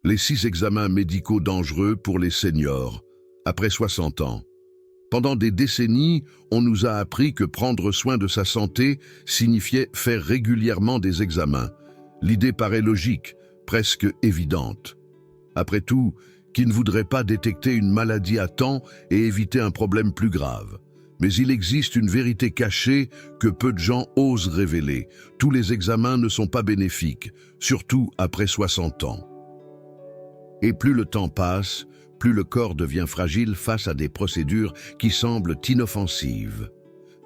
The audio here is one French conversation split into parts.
Les 6 examens médicaux dangereux pour les seniors, après 60 ans. Pendant des décennies, on nous a appris que prendre soin de sa santé signifiait faire régulièrement des examens. L'idée paraît logique, presque évidente. Après tout, qui ne voudrait pas détecter une maladie à temps et éviter un problème plus grave? Mais il existe une vérité cachée que peu de gens osent révéler. Tous les examens ne sont pas bénéfiques, surtout après 60 ans. Et plus le temps passe, plus le corps devient fragile face à des procédures qui semblent inoffensives.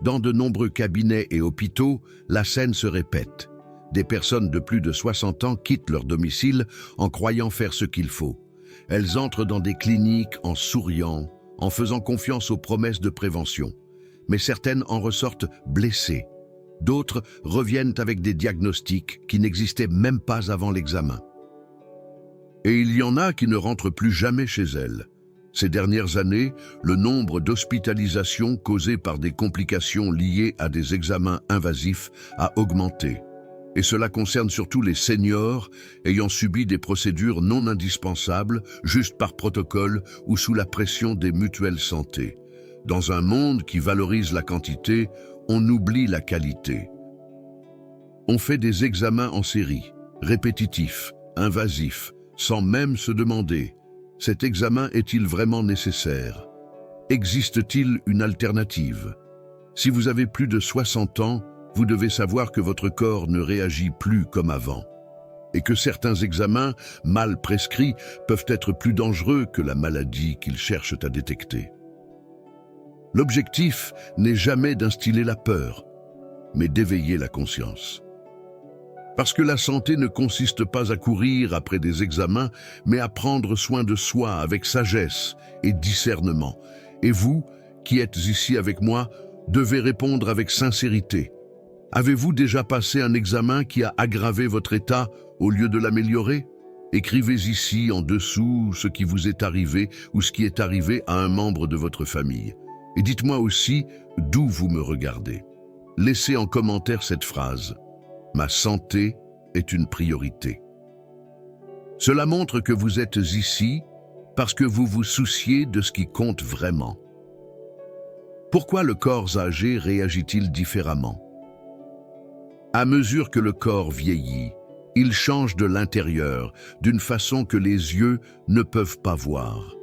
Dans de nombreux cabinets et hôpitaux, la scène se répète. Des personnes de plus de 60 ans quittent leur domicile en croyant faire ce qu'il faut. Elles entrent dans des cliniques en souriant, en faisant confiance aux promesses de prévention. Mais certaines en ressortent blessées. D'autres reviennent avec des diagnostics qui n'existaient même pas avant l'examen. Et il y en a qui ne rentrent plus jamais chez elles. Ces dernières années, le nombre d'hospitalisations causées par des complications liées à des examens invasifs a augmenté. Et cela concerne surtout les seniors ayant subi des procédures non indispensables, juste par protocole ou sous la pression des mutuelles santé. Dans un monde qui valorise la quantité, on oublie la qualité. On fait des examens en série, répétitifs, invasifs, sans même se demander, cet examen est-il vraiment nécessaire? Existe-t-il une alternative? Si vous avez plus de 60 ans, vous devez savoir que votre corps ne réagit plus comme avant, et que certains examens, mal prescrits, peuvent être plus dangereux que la maladie qu'ils cherchent à détecter. L'objectif n'est jamais d'instiller la peur, mais d'éveiller la conscience. Parce que la santé ne consiste pas à courir après des examens, mais à prendre soin de soi avec sagesse et discernement. Et vous, qui êtes ici avec moi, devez répondre avec sincérité. Avez-vous déjà passé un examen qui a aggravé votre état au lieu de l'améliorer? Écrivez ici en dessous ce qui vous est arrivé ou ce qui est arrivé à un membre de votre famille. Et dites-moi aussi d'où vous me regardez. Laissez en commentaire cette phrase. Ma santé est une priorité. Cela montre que vous êtes ici parce que vous vous souciez de ce qui compte vraiment. Pourquoi le corps âgé réagit-il différemment? À mesure que le corps vieillit, il change de l'intérieur d'une façon que les yeux ne peuvent pas voir.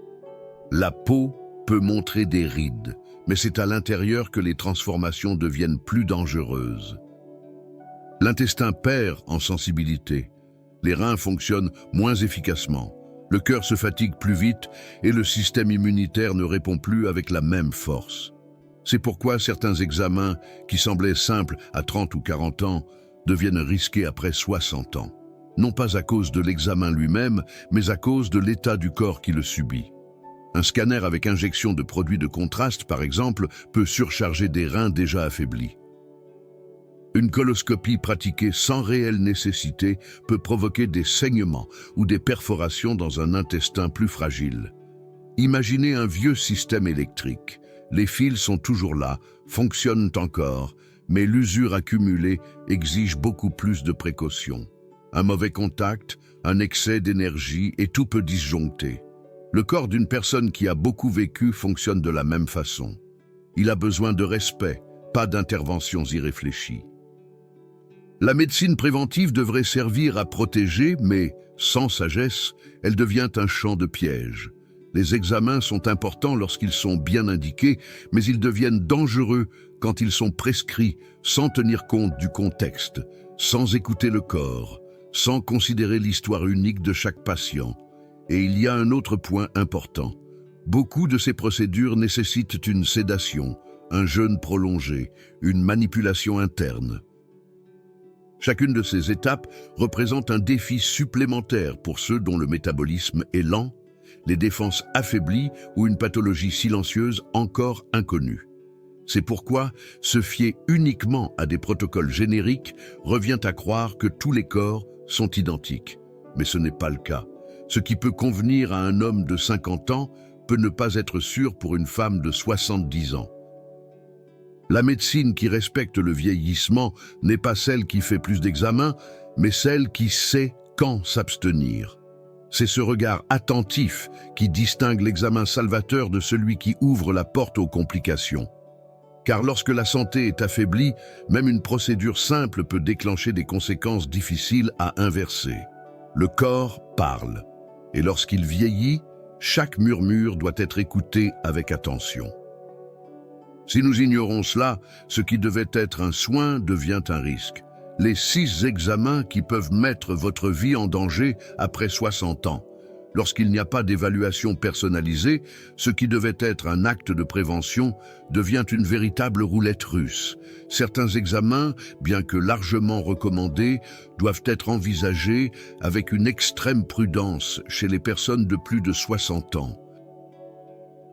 La peau peut montrer des rides, mais c'est à l'intérieur que les transformations deviennent plus dangereuses. L'intestin perd en sensibilité, les reins fonctionnent moins efficacement, le cœur se fatigue plus vite et le système immunitaire ne répond plus avec la même force. C'est pourquoi certains examens qui semblaient simples à 30 ou 40 ans deviennent risqués après 60 ans. Non pas à cause de l'examen lui-même, mais à cause de l'état du corps qui le subit. Un scanner avec injection de produits de contraste, par exemple, peut surcharger des reins déjà affaiblis. Une coloscopie pratiquée sans réelle nécessité peut provoquer des saignements ou des perforations dans un intestin plus fragile. Imaginez un vieux système électrique. Les fils sont toujours là, fonctionnent encore, mais l'usure accumulée exige beaucoup plus de précautions. Un mauvais contact, un excès d'énergie et tout peut disjoncter. Le corps d'une personne qui a beaucoup vécu fonctionne de la même façon. Il a besoin de respect, pas d'interventions irréfléchies. La médecine préventive devrait servir à protéger, mais sans sagesse, elle devient un champ de piège. Les examens sont importants lorsqu'ils sont bien indiqués, mais ils deviennent dangereux quand ils sont prescrits sans tenir compte du contexte, sans écouter le corps, sans considérer l'histoire unique de chaque patient. Et il y a un autre point important. Beaucoup de ces procédures nécessitent une sédation, un jeûne prolongé, une manipulation interne. Chacune de ces étapes représente un défi supplémentaire pour ceux dont le métabolisme est lent, les défenses affaiblies ou une pathologie silencieuse encore inconnue. C'est pourquoi se fier uniquement à des protocoles génériques revient à croire que tous les corps sont identiques. Mais ce n'est pas le cas. Ce qui peut convenir à un homme de 50 ans peut ne pas être sûr pour une femme de 70 ans. La médecine qui respecte le vieillissement n'est pas celle qui fait plus d'examens, mais celle qui sait quand s'abstenir. C'est ce regard attentif qui distingue l'examen salvateur de celui qui ouvre la porte aux complications. Car lorsque la santé est affaiblie, même une procédure simple peut déclencher des conséquences difficiles à inverser. Le corps parle, et lorsqu'il vieillit, chaque murmure doit être écouté avec attention. Si nous ignorons cela, ce qui devait être un soin devient un risque. Les 6 examens qui peuvent mettre votre vie en danger après 60 ans. Lorsqu'il n'y a pas d'évaluation personnalisée, ce qui devait être un acte de prévention devient une véritable roulette russe. Certains examens, bien que largement recommandés, doivent être envisagés avec une extrême prudence chez les personnes de plus de 60 ans.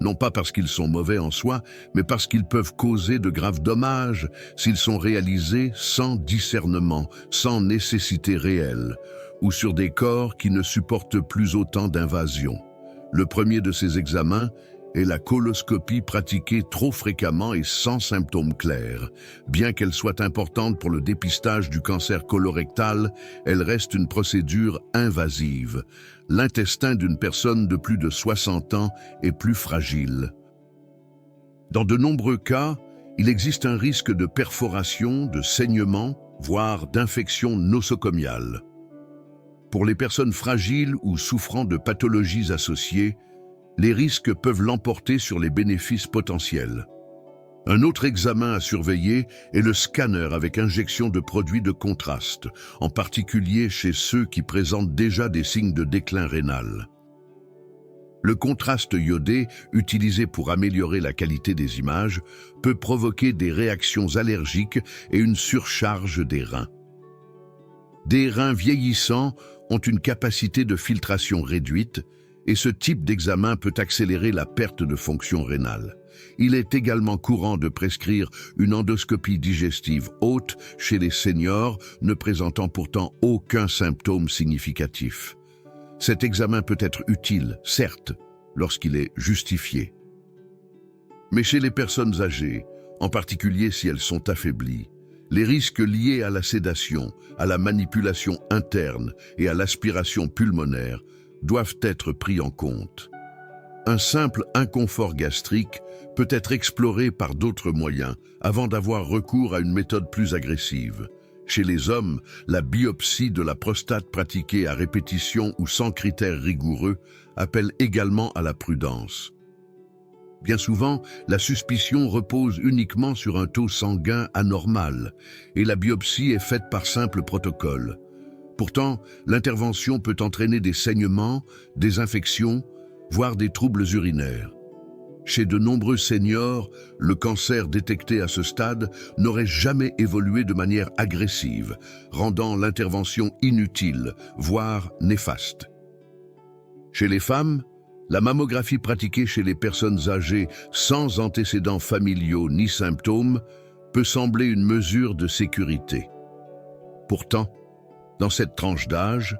Non pas parce qu'ils sont mauvais en soi, mais parce qu'ils peuvent causer de graves dommages s'ils sont réalisés sans discernement, sans nécessité réelle, ou sur des corps qui ne supportent plus autant d'invasion. Le premier de ces examens est la coloscopie pratiquée trop fréquemment et sans symptômes clairs. Bien qu'elle soit importante pour le dépistage du cancer colorectal, elle reste une procédure invasive. L'intestin d'une personne de plus de 60 ans est plus fragile. Dans de nombreux cas, il existe un risque de perforation, de saignement, voire d'infection nosocomiale. Pour les personnes fragiles ou souffrant de pathologies associées, les risques peuvent l'emporter sur les bénéfices potentiels. Un autre examen à surveiller est le scanner avec injection de produits de contraste, en particulier chez ceux qui présentent déjà des signes de déclin rénal. Le contraste iodé, utilisé pour améliorer la qualité des images, peut provoquer des réactions allergiques et une surcharge des reins. Des reins vieillissants ont une capacité de filtration réduite, et ce type d'examen peut accélérer la perte de fonction rénale. Il est également courant de prescrire une endoscopie digestive haute chez les seniors ne présentant pourtant aucun symptôme significatif. Cet examen peut être utile, certes, lorsqu'il est justifié. Mais chez les personnes âgées, en particulier si elles sont affaiblies, les risques liés à la sédation, à la manipulation interne et à l'aspiration pulmonaire doivent être pris en compte. Un simple inconfort gastrique peut être exploré par d'autres moyens avant d'avoir recours à une méthode plus agressive. Chez les hommes, la biopsie de la prostate pratiquée à répétition ou sans critères rigoureux appelle également à la prudence. Bien souvent, la suspicion repose uniquement sur un taux sanguin anormal et la biopsie est faite par simple protocole. Pourtant, l'intervention peut entraîner des saignements, des infections, voire des troubles urinaires. Chez de nombreux seniors, le cancer détecté à ce stade n'aurait jamais évolué de manière agressive, rendant l'intervention inutile, voire néfaste. Chez les femmes, la mammographie pratiquée chez les personnes âgées sans antécédents familiaux ni symptômes peut sembler une mesure de sécurité. Pourtant, dans cette tranche d'âge,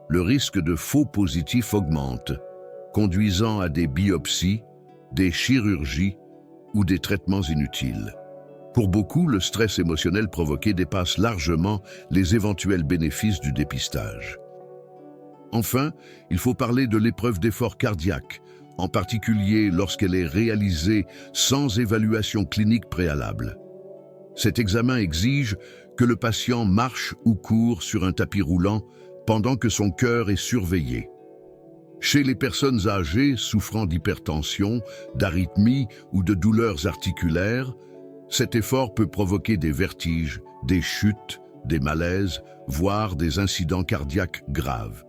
le risque de faux positifs augmente, conduisant à des biopsies, des chirurgies ou des traitements inutiles. Pour beaucoup, le stress émotionnel provoqué dépasse largement les éventuels bénéfices du dépistage. Enfin, il faut parler de l'épreuve d'effort cardiaque, en particulier lorsqu'elle est réalisée sans évaluation clinique préalable. Cet examen exige que le patient marche ou court sur un tapis roulant pendant que son cœur est surveillé. Chez les personnes âgées souffrant d'hypertension, d'arythmie ou de douleurs articulaires, cet effort peut provoquer des vertiges, des chutes, des malaises, voire des incidents cardiaques graves.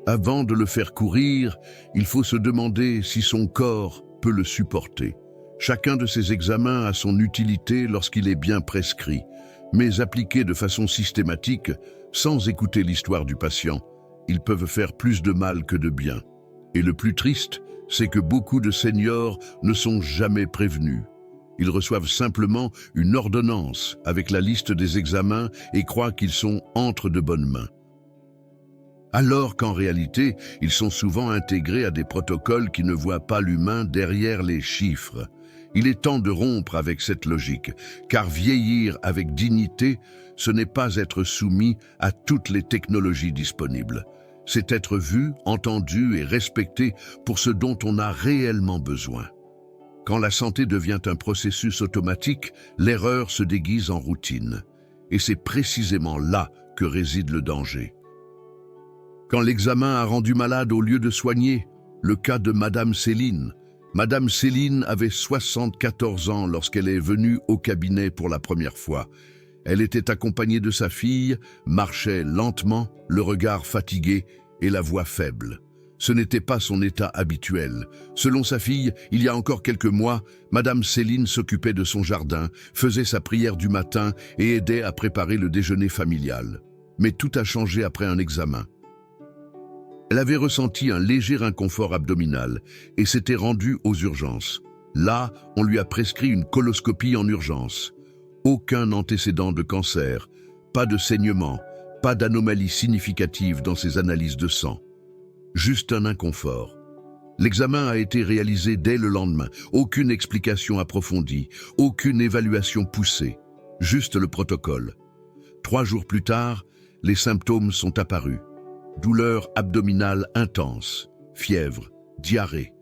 Avant de le faire courir, il faut se demander si son corps peut le supporter. Chacun de ces examens a son utilité lorsqu'il est bien prescrit, mais appliqués de façon systématique, sans écouter l'histoire du patient, ils peuvent faire plus de mal que de bien. Et le plus triste, c'est que beaucoup de seniors ne sont jamais prévenus. Ils reçoivent simplement une ordonnance avec la liste des examens et croient qu'ils sont entre de bonnes mains. Alors qu'en réalité, ils sont souvent intégrés à des protocoles qui ne voient pas l'humain derrière les chiffres. Il est temps de rompre avec cette logique, car vieillir avec dignité, ce n'est pas être soumis à toutes les technologies disponibles. c'est être vu, entendu et respecté pour ce dont on a réellement besoin. Quand la santé devient un processus automatique, l'erreur se déguise en routine. Et c'est précisément là que réside le danger. Quand l'examen a rendu malade au lieu de soigner, le cas de Madame Céline. Madame Céline avait 74 ans lorsqu'elle est venue au cabinet pour la première fois. Elle était accompagnée de sa fille, marchait lentement, le regard fatigué et la voix faible. Ce n'était pas son état habituel. Selon sa fille, il y a encore quelques mois, Madame Céline s'occupait de son jardin, faisait sa prière du matin et aidait à préparer le déjeuner familial. Mais tout a changé après un examen. Elle avait ressenti un léger inconfort abdominal et s'était rendue aux urgences. Là, on lui a prescrit une coloscopie en urgence. Aucun antécédent de cancer, pas de saignement, pas d'anomalie significative dans ses analyses de sang. Juste un inconfort. L'examen a été réalisé dès le lendemain. Aucune explication approfondie, aucune évaluation poussée. Juste le protocole. 3 jours plus tard, les symptômes sont apparus. Douleur abdominale intense, fièvre, diarrhée.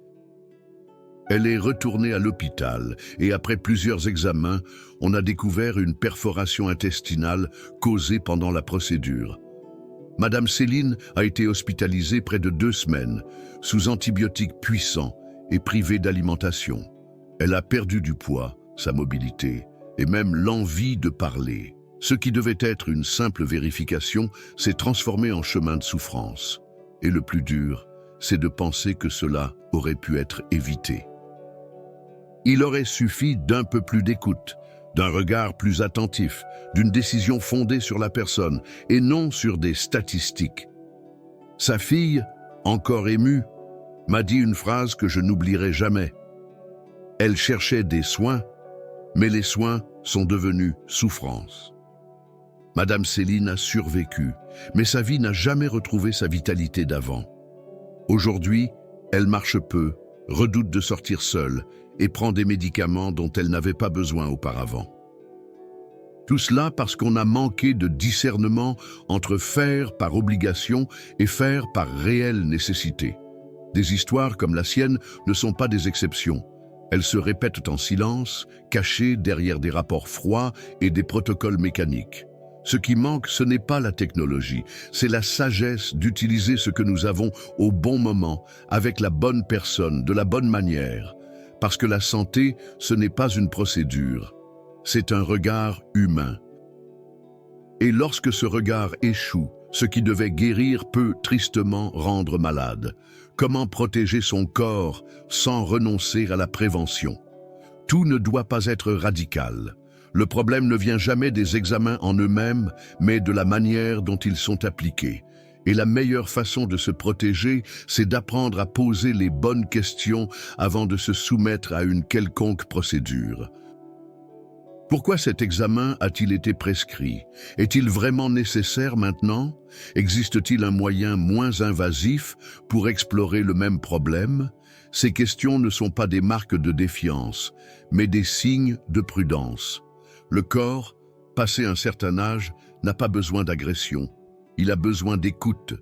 Elle est retournée à l'hôpital et après plusieurs examens, on a découvert une perforation intestinale causée pendant la procédure. Madame Céline a été hospitalisée près de 2 semaines, sous antibiotiques puissants et privée d'alimentation. Elle a perdu du poids, sa mobilité et même l'envie de parler. Ce qui devait être une simple vérification s'est transformé en chemin de souffrance. Et le plus dur, c'est de penser que cela aurait pu être évité. Il aurait suffi d'un peu plus d'écoute, d'un regard plus attentif, d'une décision fondée sur la personne et non sur des statistiques. Sa fille, encore émue, m'a dit une phrase que je n'oublierai jamais. Elle cherchait des soins, mais les soins sont devenus souffrance. Madame Céline a survécu, mais sa vie n'a jamais retrouvé sa vitalité d'avant. Aujourd'hui, elle marche peu, redoute de sortir seule et prend des médicaments dont elle n'avait pas besoin auparavant. Tout cela parce qu'on a manqué de discernement entre faire par obligation et faire par réelle nécessité. Des histoires comme la sienne ne sont pas des exceptions. Elles se répètent en silence, cachées derrière des rapports froids et des protocoles mécaniques. Ce qui manque, ce n'est pas la technologie, c'est la sagesse d'utiliser ce que nous avons au bon moment, avec la bonne personne, de la bonne manière. Parce que la santé, ce n'est pas une procédure, c'est un regard humain. Et lorsque ce regard échoue, ce qui devait guérir peut tristement rendre malade. Comment protéger son corps sans renoncer à la prévention? Tout ne doit pas être radical. Le problème ne vient jamais des examens en eux-mêmes, mais de la manière dont ils sont appliqués. Et la meilleure façon de se protéger, c'est d'apprendre à poser les bonnes questions avant de se soumettre à une quelconque procédure. Pourquoi cet examen a-t-il été prescrit? Est-il vraiment nécessaire maintenant? Existe-t-il un moyen moins invasif pour explorer le même problème? Ces questions ne sont pas des marques de défiance, mais des signes de prudence. Le corps, passé un certain âge, n'a pas besoin d'agression. Il a besoin d'écoute.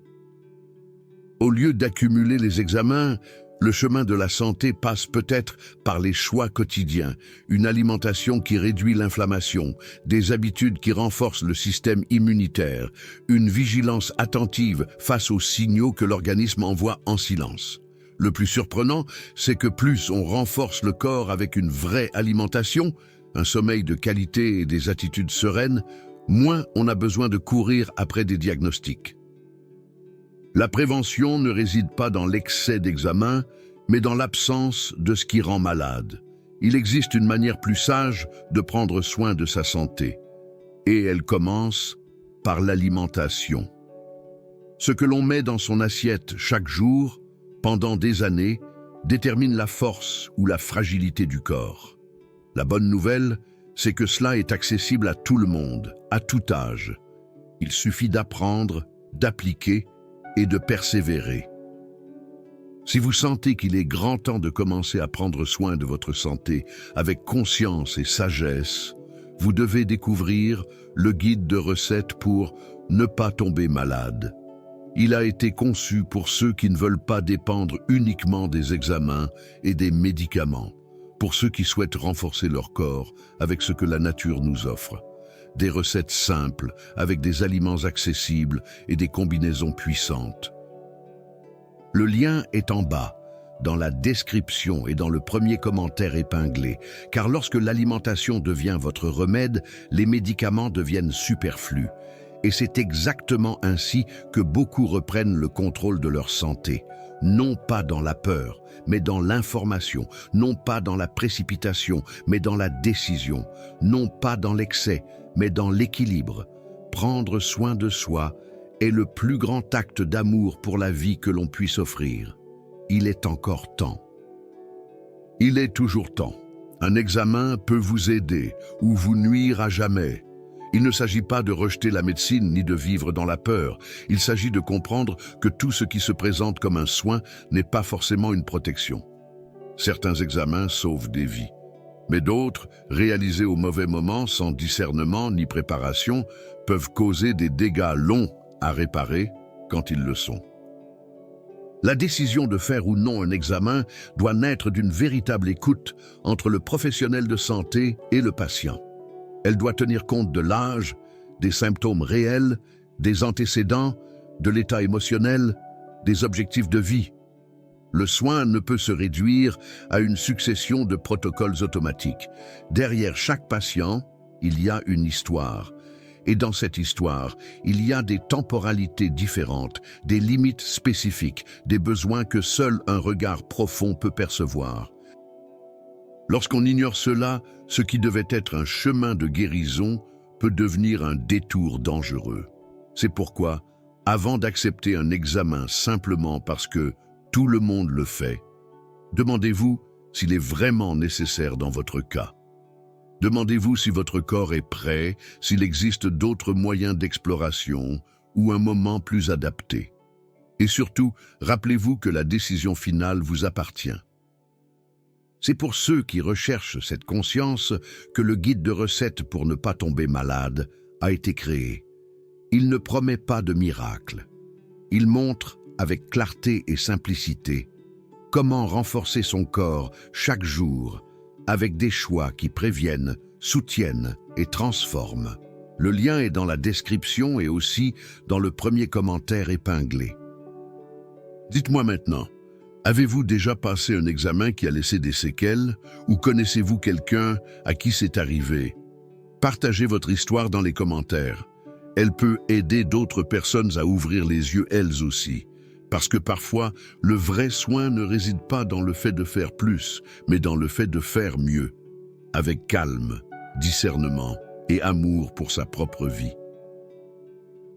Au lieu d'accumuler les examens, le chemin de la santé passe peut-être par les choix quotidiens, une alimentation qui réduit l'inflammation, des habitudes qui renforcent le système immunitaire, une vigilance attentive face aux signaux que l'organisme envoie en silence. Le plus surprenant, c'est que plus on renforce le corps avec une vraie alimentation, un sommeil de qualité et des attitudes sereines, moins on a besoin de courir après des diagnostics. La prévention ne réside pas dans l'excès d'examen, mais dans l'absence de ce qui rend malade. Il existe une manière plus sage de prendre soin de sa santé. Et elle commence par l'alimentation. Ce que l'on met dans son assiette chaque jour, pendant des années, détermine la force ou la fragilité du corps. La bonne nouvelle, c'est que cela est accessible à tout le monde, à tout âge. Il suffit d'apprendre, d'appliquer et de persévérer. Si vous sentez qu'il est grand temps de commencer à prendre soin de votre santé avec conscience et sagesse, vous devez découvrir le guide de recettes pour ne pas tomber malade. Il a été conçu pour ceux qui ne veulent pas dépendre uniquement des examens et des médicaments, pour ceux qui souhaitent renforcer leur corps avec ce que la nature nous offre. Des recettes simples, avec des aliments accessibles et des combinaisons puissantes. Le lien est en bas, dans la description et dans le premier commentaire épinglé, car lorsque l'alimentation devient votre remède, les médicaments deviennent superflus. Et c'est exactement ainsi que beaucoup reprennent le contrôle de leur santé. Non pas dans la peur, mais dans l'information. Non pas dans la précipitation, mais dans la décision. Non pas dans l'excès, mais dans l'équilibre. Prendre soin de soi est le plus grand acte d'amour pour la vie que l'on puisse offrir. Il est encore temps. Il est toujours temps. Un examen peut vous aider ou vous nuire à jamais. Il ne s'agit pas de rejeter la médecine ni de vivre dans la peur. Il s'agit de comprendre que tout ce qui se présente comme un soin n'est pas forcément une protection. Certains examens sauvent des vies, mais d'autres, réalisés au mauvais moment, sans discernement ni préparation, peuvent causer des dégâts longs à réparer quand ils le sont. La décision de faire ou non un examen doit naître d'une véritable écoute entre le professionnel de santé et le patient. Elle doit tenir compte de l'âge, des symptômes réels, des antécédents, de l'état émotionnel, des objectifs de vie. Le soin ne peut se réduire à une succession de protocoles automatiques. Derrière chaque patient, il y a une histoire. Et dans cette histoire, il y a des temporalités différentes, des limites spécifiques, des besoins que seul un regard profond peut percevoir. Lorsqu'on ignore cela, ce qui devait être un chemin de guérison peut devenir un détour dangereux. C'est pourquoi, avant d'accepter un examen simplement parce que tout le monde le fait, demandez-vous s'il est vraiment nécessaire dans votre cas. Demandez-vous si votre corps est prêt, s'il existe d'autres moyens d'exploration ou un moment plus adapté. Et surtout, rappelez-vous que la décision finale vous appartient. C'est pour ceux qui recherchent cette conscience que le guide de recettes pour ne pas tomber malade a été créé. Il ne promet pas de miracle. Il montre, avec clarté et simplicité, comment renforcer son corps chaque jour avec des choix qui préviennent, soutiennent et transforment. Le lien est dans la description et aussi dans le premier commentaire épinglé. Dites-moi maintenant, avez-vous déjà passé un examen qui a laissé des séquelles ou connaissez-vous quelqu'un à qui c'est arrivé? Partagez votre histoire dans les commentaires. Elle peut aider d'autres personnes à ouvrir les yeux elles aussi. Parce que parfois, le vrai soin ne réside pas dans le fait de faire plus, mais dans le fait de faire mieux, avec calme, discernement et amour pour sa propre vie.